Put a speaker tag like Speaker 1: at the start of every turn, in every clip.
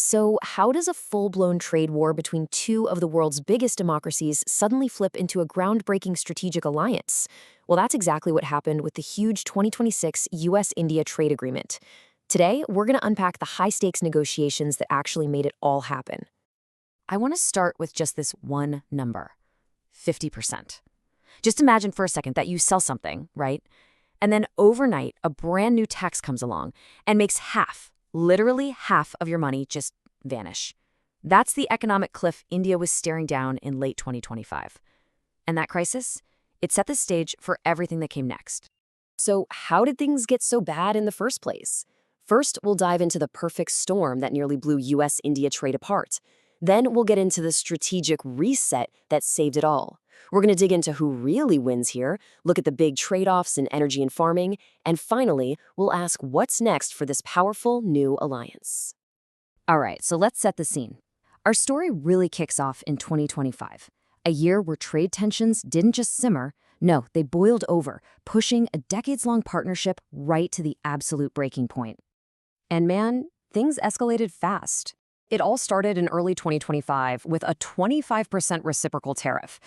Speaker 1: So, how does a full blown trade war between two of the world's biggest democracies suddenly flip into a groundbreaking strategic alliance? Well, that's exactly what happened with the huge 2026 US India trade agreement. Today, we're going to unpack the high stakes negotiations that actually made it all happen. I want to start with just this one number 50%. Just imagine for a second that you sell something, right? And then overnight, a brand new tax comes along and makes literally half of your money just vanish. That's the economic cliff India was staring down in late 2025. And that crisis, it set the stage for everything that came next. So, how did things get so bad in the first place? First, we'll dive into the perfect storm that nearly blew US-India trade apart. Then we'll get into the strategic reset that saved it all. We're going to dig into who really wins here, look at the big trade-offs in energy and farming, and finally, we'll ask what's next for this powerful new alliance. All right, so let's set the scene. Our story really kicks off in 2025, a year where trade tensions didn't just simmer, no, they boiled over, pushing a decades-long partnership right to the absolute breaking point. And man, things escalated fast. It all started in early 2025 with a 25% reciprocal tariff,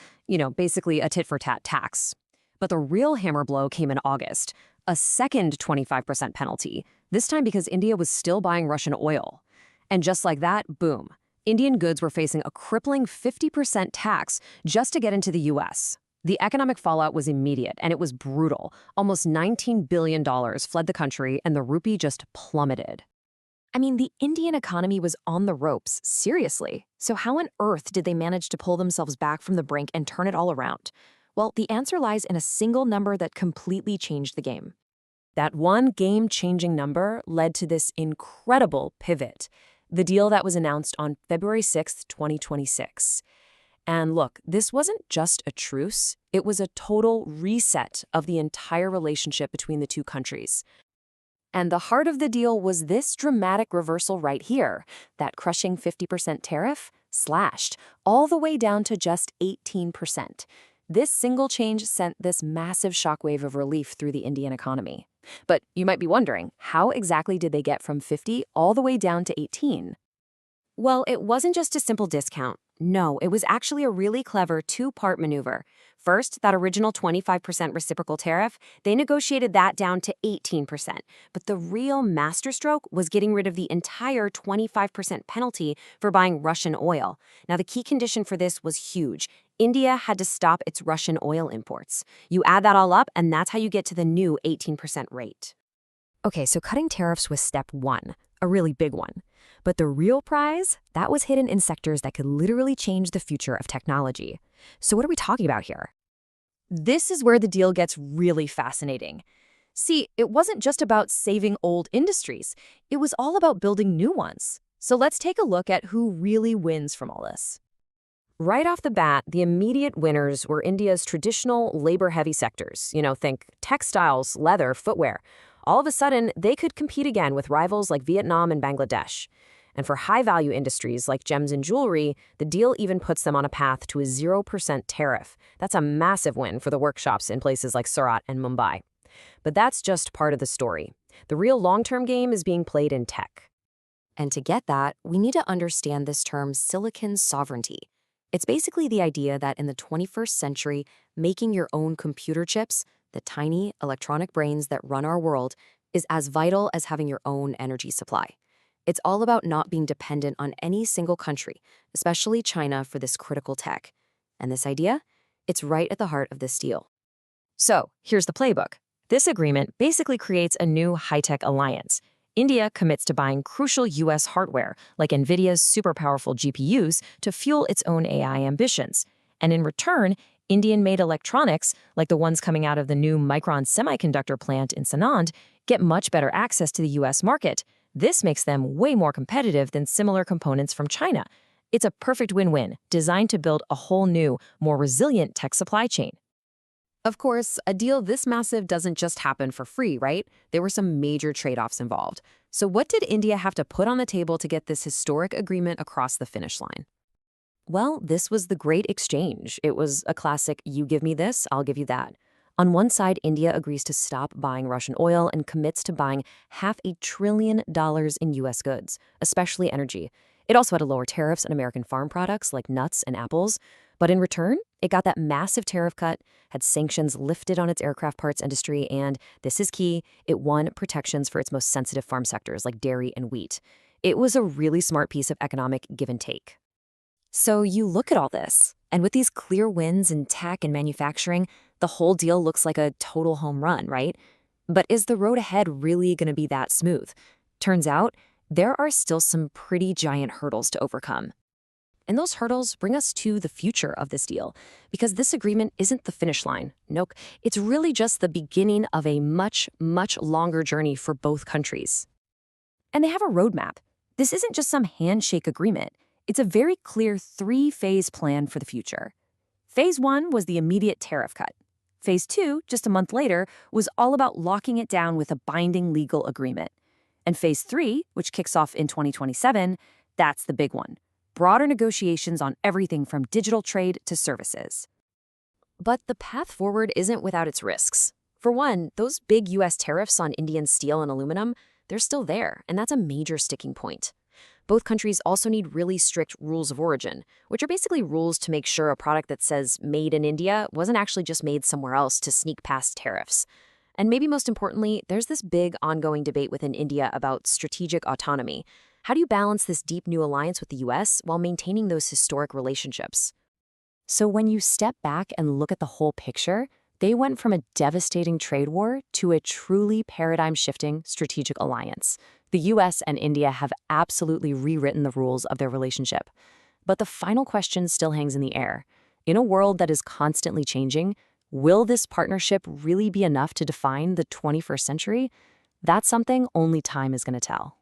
Speaker 1: basically a tit-for-tat tax. But the real hammer blow came in August, a second 25% penalty, this time because India was still buying Russian oil. And just like that, boom, Indian goods were facing a crippling 50% tax just to get into the US. The economic fallout was immediate, and it was brutal. Almost $19 billion fled the country, and the rupee just plummeted. I mean, the Indian economy was on the ropes, seriously. So how on earth did they manage to pull themselves back from the brink and turn it all around? Well, the answer lies in a single number that completely changed the game. That one game-changing number led to this incredible pivot, the deal that was announced on February 6th, 2026. And look, this wasn't just a truce, it was a total reset of the entire relationship between the two countries. And the heart of the deal was this dramatic reversal right here, that crushing 50% tariff slashed all the way down to just 18%. This single change sent this massive shockwave of relief through the Indian economy. But you might be wondering, how exactly did they get from 50 all the way down to 18? Well, it wasn't just a simple discount. No, it was actually a really clever two-part maneuver. First, that original 25% reciprocal tariff, they negotiated that down to 18%. But the real masterstroke was getting rid of the entire 25% penalty for buying Russian oil. Now, the key condition for this was huge. India had to stop its Russian oil imports. You add that all up, and that's how you get to the new 18% rate. Okay, so cutting tariffs was step one, a really big one. But the real prize, that was hidden in sectors that could literally change the future of technology. So what are we talking about here? This is where the deal gets really fascinating. See, it wasn't just about saving old industries. It was all about building new ones. So let's take a look at who really wins from all this. Right off the bat, the immediate winners were India's traditional labor-heavy sectors. Think textiles, leather, footwear. All of a sudden, they could compete again with rivals like Vietnam and Bangladesh. And for high-value industries like gems and jewelry, the deal even puts them on a path to a 0% tariff. That's a massive win for the workshops in places like Surat and Mumbai. But that's just part of the story. The real long-term game is being played in tech. And to get that, we need to understand this term silicon sovereignty. It's basically the idea that in the 21st century, making your own computer chips, the tiny electronic brains that run our world, is as vital as having your own energy supply. It's all about not being dependent on any single country, especially China, for this critical tech. And this idea? It's right at the heart of this deal. So, here's the playbook. This agreement basically creates a new high-tech alliance. India commits to buying crucial US hardware, like NVIDIA's super-powerful GPUs, to fuel its own AI ambitions. And in return, Indian-made electronics, like the ones coming out of the new Micron semiconductor plant in Sanand, get much better access to the US market. This makes them way more competitive than similar components from China. It's a perfect win-win, designed to build a whole new, more resilient tech supply chain. Of course, a deal this massive doesn't just happen for free, right? There were some major trade-offs involved. So what did India have to put on the table to get this historic agreement across the finish line? Well, this was the great exchange. It was a classic, you give me this, I'll give you that. On one side, India agrees to stop buying Russian oil and commits to buying $500 billion in U.S. goods, especially energy. It also had to lower tariffs on American farm products like nuts and apples. But in return, it got that massive tariff cut, had sanctions lifted on its aircraft parts industry, and, this is key, it won protections for its most sensitive farm sectors like dairy and wheat. It was a really smart piece of economic give and take. So you look at all this, and with these clear wins in tech and manufacturing, the whole deal looks like a total home run, right? But is the road ahead really going to be that smooth? Turns out, there are still some pretty giant hurdles to overcome. And those hurdles bring us to the future of this deal, because this agreement isn't the finish line. Nope, it's really just the beginning of a much, much longer journey for both countries. And they have a roadmap. This isn't just some handshake agreement. It's a very clear three-phase plan for the future. Phase 1 was the immediate tariff cut. Phase 2, just a month later, was all about locking it down with a binding legal agreement. And Phase 3, which kicks off in 2027, that's the big one. Broader negotiations on everything from digital trade to services. But the path forward isn't without its risks. For one, those big U.S. tariffs on Indian steel and aluminum, they're still there, and that's a major sticking point. Both countries also need really strict rules of origin, which are basically rules to make sure a product that says made in India wasn't actually just made somewhere else to sneak past tariffs. And maybe most importantly, there's this big ongoing debate within India about strategic autonomy. How do you balance this deep new alliance with the US while maintaining those historic relationships? So when you step back and look at the whole picture, they went from a devastating trade war to a truly paradigm-shifting strategic alliance. The US and India have absolutely rewritten the rules of their relationship. But the final question still hangs in the air. In a world that is constantly changing, will this partnership really be enough to define the 21st century? That's something only time is going to tell.